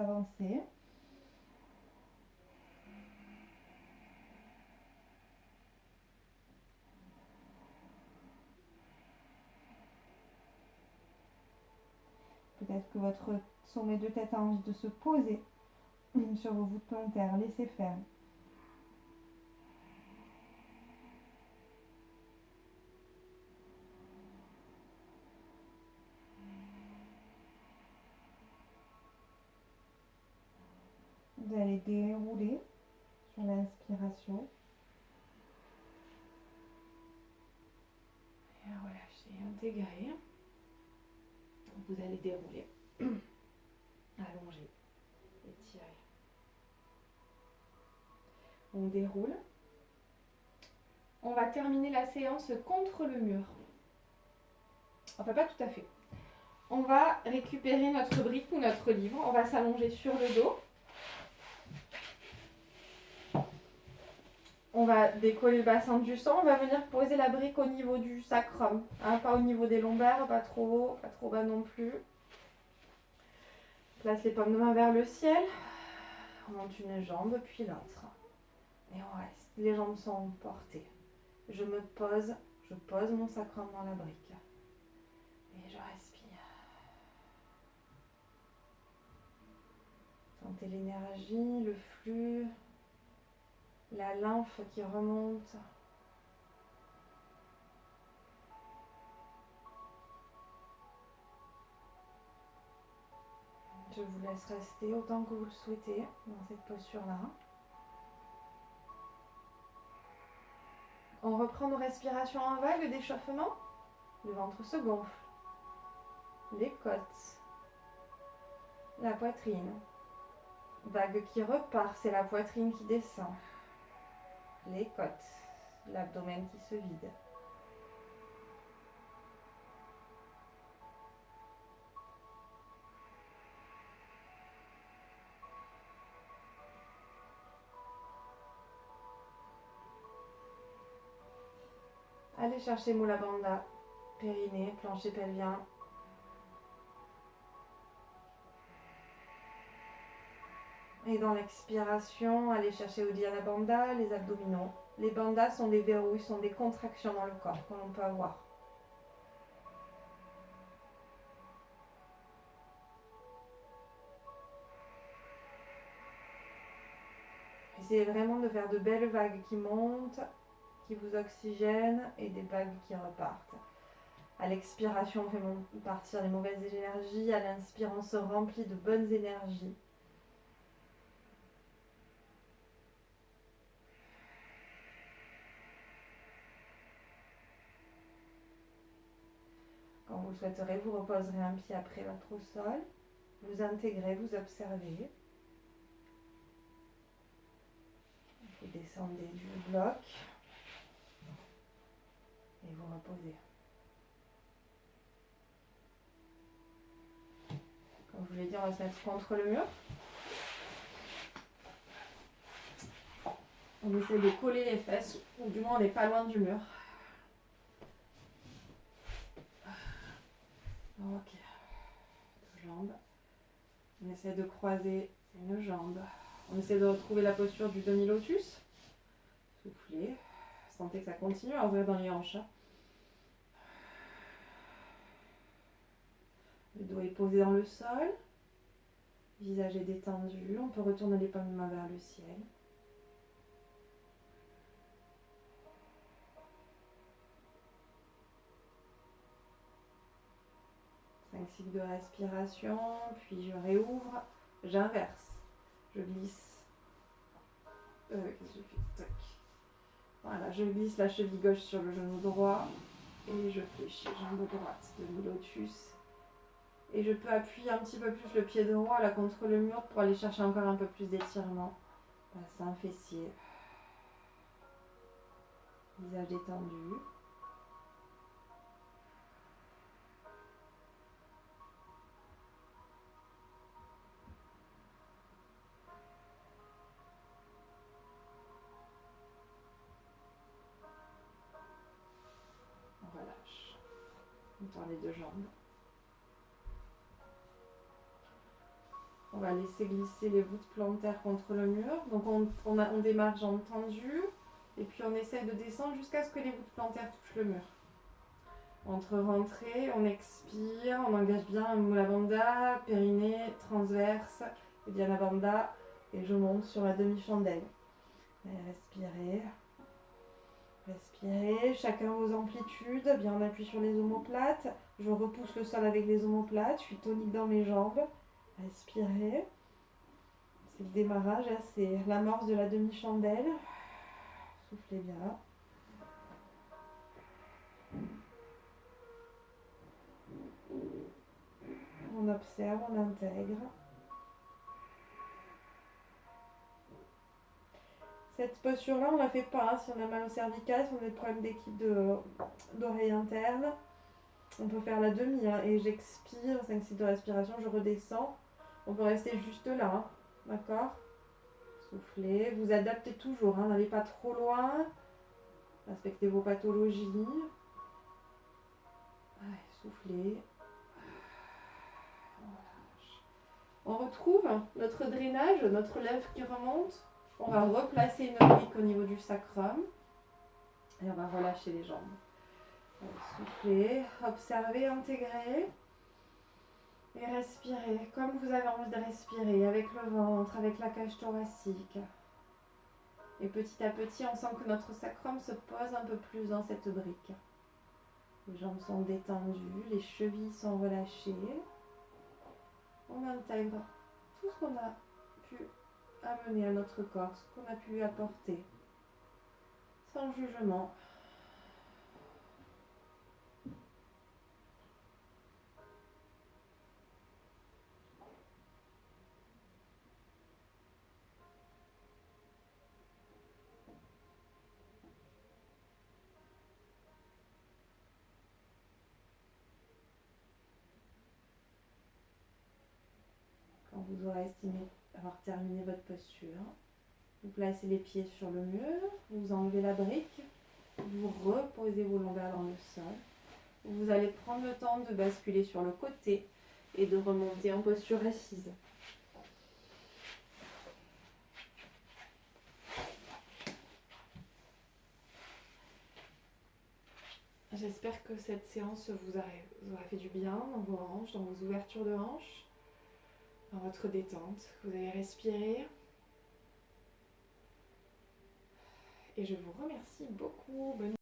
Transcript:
s'avancer. Peut-être que votre sommet de tête a envie de se poser sur vos voûtes plantaires. Laissez faire. Vous allez dérouler sur l'inspiration. Et relâchez, intégrez. Vous allez dérouler, allonger, étirer. On déroule. On va terminer la séance contre le mur. Enfin, pas tout à fait. On va récupérer notre brique ou notre livre. On va s'allonger sur le dos. On va décoller le bassin du sang. On va venir poser la brique au niveau du sacrum. Hein, pas au niveau des lombaires, pas trop haut, pas trop bas non plus. Place les paumes de main vers le ciel. On monte une jambe, puis l'autre. Et on reste. Les jambes sont portées. Je pose mon sacrum dans la brique. Et je respire. Sentez l'énergie, le flux, la lymphe qui remonte. Je vous laisse rester autant que vous le souhaitez dans cette posture-là. On reprend nos respirations en vague d'échauffement. Le ventre se gonfle. Les côtes. La poitrine. Vague qui repart, c'est la poitrine qui descend. Les côtes. L'abdomen qui se vide. Allez chercher Mula Bandha, périnée, plancher pelvien. Et dans l'expiration, allez chercher Uddiyana Bandha, les abdominaux. Les bandhas sont des verrouilles, sont des contractions dans le corps que l'on peut avoir. Essayez vraiment de faire de belles vagues qui montent, qui vous oxygènent et des vagues qui repartent. À l'expiration, on fait partir les mauvaises énergies. À l'inspire, on se remplit de bonnes énergies. Quand vous le souhaiterez, vous reposerez un pied après l'autre au sol. Vous intégrez, vous observez. Vous descendez du bloc. Et vous reposez. Comme je vous l'ai dit, on va se mettre contre le mur. On essaie de coller les fesses, ou du moins on n'est pas loin du mur. Ok. Deux jambes. On essaie de croiser une jambe. On essaie de retrouver la posture du demi-lotus. Soufflez. Sentez que ça continue à ouvrir dans les hanches. Le dos est posé dans le sol. Visage est détendu. On peut retourner les paumes de main vers le ciel. 5 cycles de respiration, puis je réouvre, j'inverse, je glisse. Qu'est-ce que je fais? Tac. Voilà, je glisse la cheville gauche sur le genou droit et je fléchis jambe droite, demi-lotus. Et je peux appuyer un petit peu plus le pied droit là contre le mur pour aller chercher encore un peu plus d'étirement. Bassin, fessier. Visage détendu. On relâche. On tend les deux jambes. On On va laisser glisser les voûtes plantaires contre le mur. Donc on démarre jambes tendues. Et puis on essaie de descendre jusqu'à ce que les voûtes plantaires touchent le mur. Entre rentrées, on expire, on engage bien Mula Bandha, périnée, transverse, Uddiyana Bandha. Et je monte sur la demi-chandelle. Respirez. Respirez, chacun vos amplitudes, bien on appuie sur les omoplates. Je repousse le sol avec les omoplates, je suis tonique dans mes jambes. Respirez. C'est le démarrage, là, c'est l'amorce de la demi-chandelle. Soufflez bien. On observe, on intègre. Cette posture-là, on ne la fait pas. Si on a mal au cervical, si on a des problèmes d'oreille interne, on peut faire la demi. Et j'expire, 5 cycles de respiration, je redescends. On peut rester juste là. D'accord ? Soufflez. Vous adaptez toujours. N'allez pas trop loin. Respectez vos pathologies. Allez, soufflez. On retrouve notre drainage, notre lèvre qui remonte. On va replacer une brique au niveau du sacrum. Et on va relâcher les jambes. Soufflez, observez, intégrez. Et respirez comme vous avez envie de respirer, avec le ventre, avec la cage thoracique. Et petit à petit, on sent que notre sacrum se pose un peu plus dans cette brique. Les jambes sont détendues, les chevilles sont relâchées. On intègre tout ce qu'on a pu amener à notre corps, ce qu'on a pu lui apporter, sans jugement. Quand vous aurez estimé avoir terminé votre posture, vous placez les pieds sur le mur, vous enlevez la brique, vous reposez vos lombaires dans le sol. Vous allez prendre le temps de basculer sur le côté et de remonter en posture assise. J'espère que cette séance vous aura fait du bien dans vos hanches, dans vos ouvertures de hanches, dans votre détente. Vous allez respirer. Et je vous remercie beaucoup. Bonne